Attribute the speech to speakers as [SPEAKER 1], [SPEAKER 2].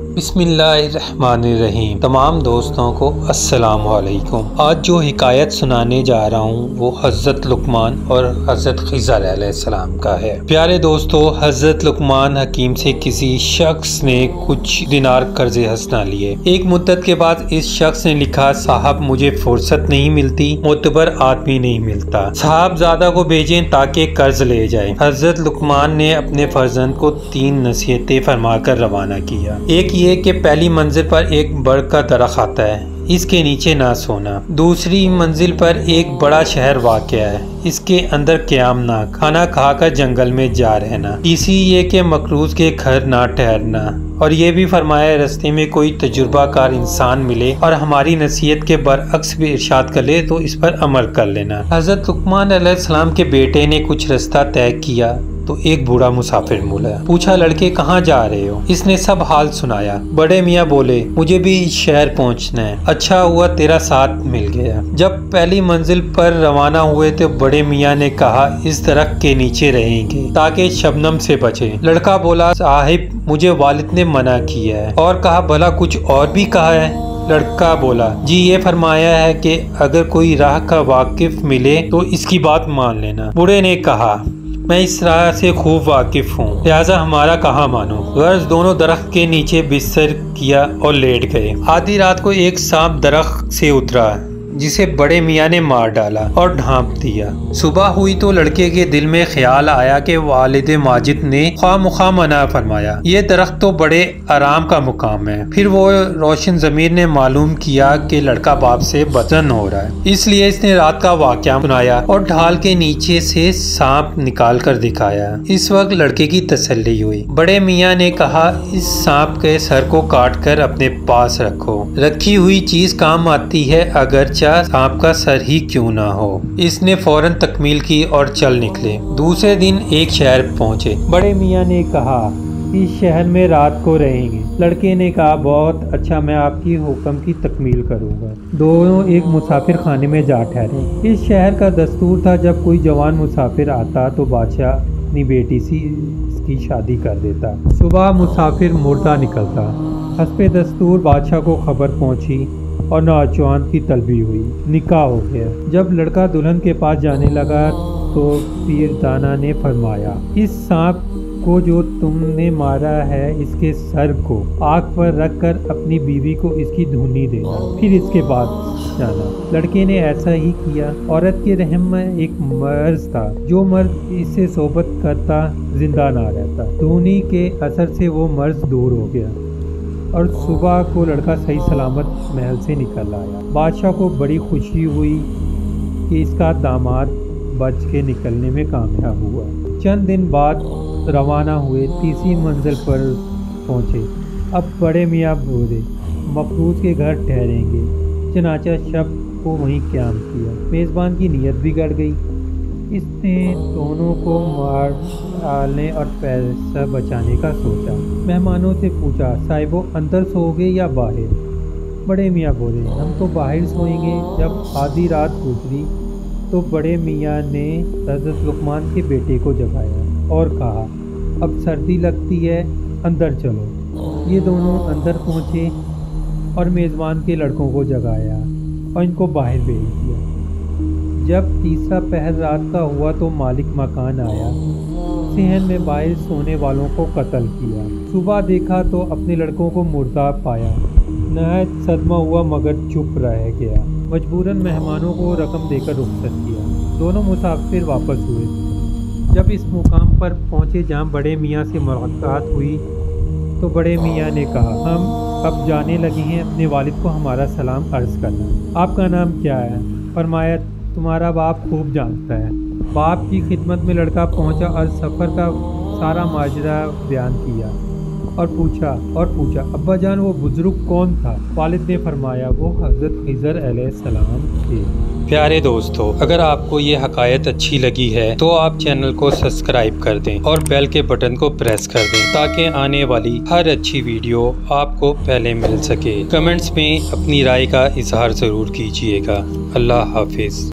[SPEAKER 1] बिस्मिल्लाहिर्रहमानिर्रहीम। तमाम दोस्तों को अस्सलाम वालेकुम। आज जो हिकायत सुनाने जा रहा हूँ वो हज़रत लुकमान और हज़रत खिज़र अलैहिस्सलाम का है। प्यारे दोस्तों, हज़रत लुकमान हकीम से किसी शख्स ने कुछ दिनार कर्ज़े हसना लिए। एक मुद्दत के बाद इस शख्स ने लिखा, साहब मुझे फुर्सत नहीं मिलती, मोतबर आदमी नहीं मिलता, साहबजादा को भेजें ताकि कर्ज ले जाए। हज़रत लुकमान ने अपने फर्जंद को 3 नसीहतें फरमाकर रवाना किया। एक ये कि पहली मंजिल पर एक बर्ग का दरख्त आता है, इसके नीचे ना सोना। दूसरी मंजिल पर एक बड़ा शहर वाक़या है, इसके अंदर क़याम ना खाना खाकर जंगल में जा रहना। तीसरी ये कि मकरूज के घर ना ठहरना। और ये भी फरमाया, रास्ते में कोई तजुर्बाकार इंसान मिले और हमारी नसीहत के बरअक्स भी इरशाद कर ले तो इस पर अमल कर लेना। हज़रत लुकमान अलैहिस्सलाम के बेटे ने कुछ रास्ता तय किया तो एक बूढ़ा मुसाफिर मिला। पूछा, लड़के कहाँ जा रहे हो? इसने सब हाल सुनाया। बड़े मियाँ बोले, मुझे भी इस शहर पहुँचना है, अच्छा हुआ तेरा साथ मिल गया। जब पहली मंजिल पर रवाना हुए तो बड़े मियाँ ने कहा, इस दरख्त के नीचे रहेंगे ताकि शबनम से बचे। लड़का बोला, साहिब मुझे वालिद ने मना किया है। और कहा, भला कुछ और भी कहा है? लड़का बोला, जी ये फरमाया है कि अगर कोई राह का वाकिफ मिले तो इसकी बात मान लेना। बूढ़े ने कहा, मैं इस राह से खूब वाकिफ हूँ, लिहाजा हमारा कहाँ मानो। गर्ज दोनों दरख्त के नीचे बिस्तर किया और लेट गए। आधी रात को एक सांप दरख्त से उतरा जिसे बड़े मियाँ ने मार डाला और ढांप दिया। सुबह हुई तो लड़के के दिल में ख्याल आया कि वालिद माजिद ने ख्वामुखा मना फरमाया, ये दरख्त तो बड़े आराम का मुकाम है। फिर वो रोशन ज़मीर ने मालूम किया कि लड़का बाप से बदन हो रहा है, इसलिए इसने रात का वाक़या सुनाया और ढाल के नीचे से सांप निकाल कर दिखाया। इस वक्त लड़के की तसल्ली हुई। बड़े मियाँ ने कहा, इस सांप के सर को काट कर अपने पास रखो, रखी हुई चीज काम आती है अगर सांप का सर ही क्यों ना हो। इसने फौरन तकमील की और चल निकले। दूसरे दिन एक शहर पहुंचे। बड़े मियाँ ने कहा, इस शहर में रात को रहेंगे। लड़के ने कहा, बहुत अच्छा, मैं आपकी हुक्म की तकमील करूंगा। दोनों एक मुसाफिर खाने में जा ठहरे। इस शहर का दस्तूर था, जब कोई जवान मुसाफिर आता तो बादशाह अपनी बेटी से इसकी शादी कर देता। सुबह मुसाफिर मुर्दा निकलता। हस्बे दस्तूर बादशाह को खबर पहुंची और नौजवान की तलबी हुई। निकाह हो गया। जब लड़का दुल्हन के पास जाने लगा तो पीरदाना ने फरमाया, इस सांप को जो तुमने मारा है, इसके सर को आग पर रखकर अपनी बीवी को इसकी धुनी देना, फिर इसके बाद जाना। लड़के ने ऐसा ही किया। औरत के रहम में एक मर्ज था, जो मर्द इससे सोबत करता जिंदा ना रहता। धुनी के असर से वो मर्ज दूर हो गया और सुबह को लड़का सही सलामत महल से निकल आया। बादशाह को बड़ी खुशी हुई कि इसका दामाद बच के निकलने में कामयाब हुआ। चंद दिन बाद रवाना हुए। तीसरी मंजिल पर पहुँचे। अब बड़े मियाँ बोले, मफरूज के घर ठहरेंगे। चनाचा शब को वहीं क़याम किया। मेज़बान की नीयत बिगड़ गई। इसने दोनों को मार डालने और पैसा बचाने का सोचा। मेहमानों से पूछा, साहिबो अंदर सोओगे या बाहर? बड़े मियाँ बोले, हम तो बाहर सोएंगे। जब आधी रात गुजरी तो बड़े मियाँ ने हज़रत लुकमान के बेटे को जगाया और कहा, अब सर्दी लगती है, अंदर चलो। ये दोनों अंदर पहुँचे और मेज़बान के लड़कों को जगाया और इनको बाहर भेज दिया। जब तीसरा पहर रात का हुआ तो मालिक मकान आया। सहन में बाहर सोने वालों को कत्ल किया। सुबह देखा तो अपने लड़कों को मुर्दा पाया। नहायत सदमा हुआ मगर चुप रह गया। मजबूरन मेहमानों को रकम देकर रुखसत किया। दोनों मुसाफिर वापस हुए। जब इस मुकाम पर पहुँचे जहाँ बड़े मियाँ से मुलाकात हुई तो बड़े मियाँ ने कहा, हम अब जाने लगे हैं, अपने वालिद को हमारा सलाम अर्ज़ करना। आपका नाम क्या है? फरमाया, तुम्हारा बाप खूब जानता है। बाप की खिदमत में लड़का पहुंचा और सफ़र का सारा माजरा बयान किया और पूछा अब्बा जान वो बुजुर्ग कौन था? वालिद ने फरमाया, वो हज़रत खिज़र अलैहिस्सलाम थे। प्यारे दोस्तों, अगर आपको ये हकायत अच्छी लगी है तो आप चैनल को सब्सक्राइब कर दें और बेल के बटन को प्रेस कर दें ताकि आने वाली हर अच्छी वीडियो आपको पहले मिल सके। कमेंट्स में अपनी राय का इजहार ज़रूर कीजिएगा। अल्लाह हाफिज़।